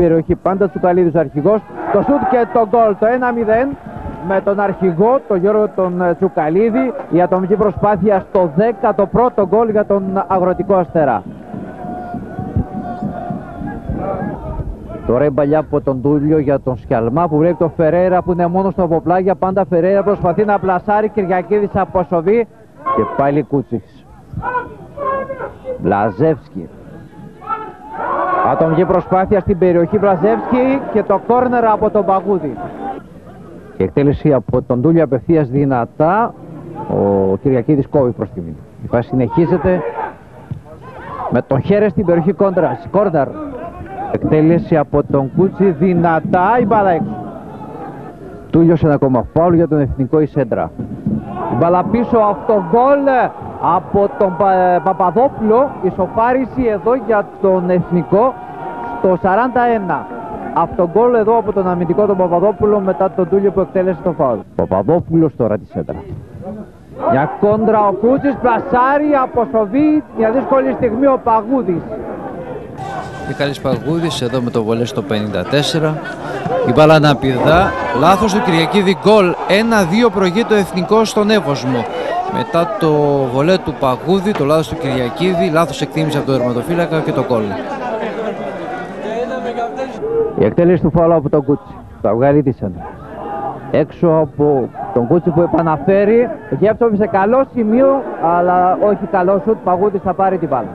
περιοχή. Πάντα Τσουκαλίδης ο αρχηγός. Το σουτ και το γκολ, το 1-0 με τον αρχηγό, τον Γιώργο τον Τσουκαλίδη. Η ατομική προσπάθεια στο 11ο γκολ για τον Αγροτικό Αστέρα. Τώρα η παλιά από τον Τούλιο για τον Σκιαλμά που βλέπει τον Φερέιρα που είναι μόνο στο αποπλάγια. Πάντα Φερέιρα προσπαθεί να πλασάρει. Κυριακίδης αποσοβεί και πάλι Κούτσης. Βλαζεύσκι. Ατομική προσπάθεια στην περιοχή Βλαζεύσκι και το κόρνερ από τον Παγούδη. Η εκτέλεση από τον Τούλιο απευθείας δυνατά. Ο Κυριακίδης κόβει προς τη μήνυ. Η φάση συνεχίζεται με τον χέρι στην περιοχή κόντρας. Κόρνερ. Εκτέλεση από τον Κούτσι δυνατά, η μπάλα έξω. Τούλιος ένα ακόμα φάουλ για τον εθνικό η σέντρα. Η μπάλα πίσω, αυτογκόλ από τον Παπαδόπουλο. Ισοφάριση εδώ για τον εθνικό στο 41. Αυτογκόλ εδώ από τον αμυντικό τον Παπαδόπουλο μετά τον Τούλιο που εκτέλεσε το φάουλ. Παπαδόπουλος τώρα τη σέντρα. Μια κόντρα ο Κούτσης, πλασάρει, αποσοβεί, μια δύσκολη στιγμή ο Παγούδης. Μιχάλης Παγούδης εδώ με το βολέ στο 54. Η μπάλα να πηδά. Λάθος του Κυριακίδη, γκολ. 1-2 προηγεί το εθνικό στον Εύωσμο. Μετά το βολέ του Παγούδη, το λάθος του Κυριακίδη, λάθος εκτίμηση από τον τερματοφύλακα και το γκολ. Η εκτέλεση του φάουλ από τον Κούτσι. Θα βγάλει τη σέντρα. Έξω από τον Κούτσι που επαναφέρει. Γεύσοβη σε καλό σημείο, αλλά όχι καλό σουτ. Παγούδης θα πάρει την μπάλα.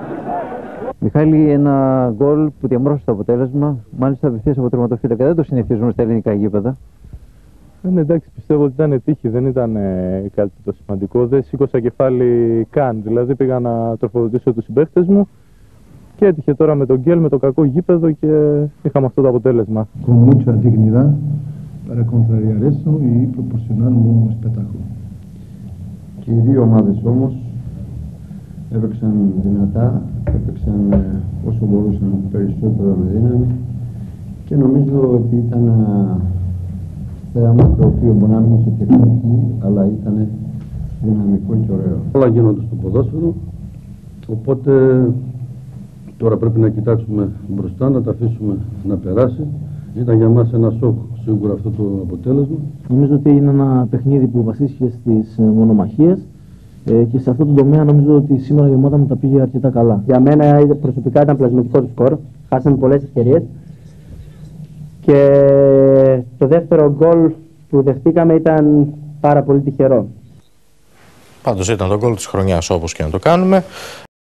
Μιχάλη, ένα γκολ που διαμόρφωσε το αποτέλεσμα, μάλιστα απευθείας από τερματοφύλακα. Δεν το συνηθίζουμε στα ελληνικά γήπεδα. Εντάξει, πιστεύω ότι ήταν τύχη, δεν ήταν κάτι το σημαντικό. Δεν σήκωσα κεφάλι καν. Δηλαδή πήγα να τροφοδοτήσω τους συμπαίκτες μου και έτυχε τώρα με τον Γκέλ, με το κακό γήπεδο και είχαμε αυτό το αποτέλεσμα. Con mucha dignidad para contrariar eso y proporcionar un buen espectáculo. Και οι δύο ομάδες όμως έπαιξαν δυνατά, έπαιξαν όσο μπορούσαν περισσότερο με δύναμη και νομίζω ότι ήταν θέαμα το οποίο μπορεί να μην είχε τεχνική, αλλά ήταν δυναμικό και ωραίο. Όλα γίνονται στο ποδόσφαιρο, οπότε τώρα πρέπει να κοιτάξουμε μπροστά, να τα αφήσουμε να περάσει. Ήταν για μας ένα σοκ σίγουρα αυτό το αποτέλεσμα. Νομίζω ότι είναι ένα παιχνίδι που βασίστηκε στις μονομαχίες και σε αυτό το τομέα νομίζω ότι σήμερα η ομάδα μου τα πήγε αρκετά καλά. Για μένα προσωπικά ήταν πλασματικό το σκορ. Χάσαμε πολλές ευκαιρίες. Και το δεύτερο γκολ που δεχτήκαμε ήταν πάρα πολύ τυχερό. Πάντως ήταν το γκολ της χρονιάς όπως και να το κάνουμε.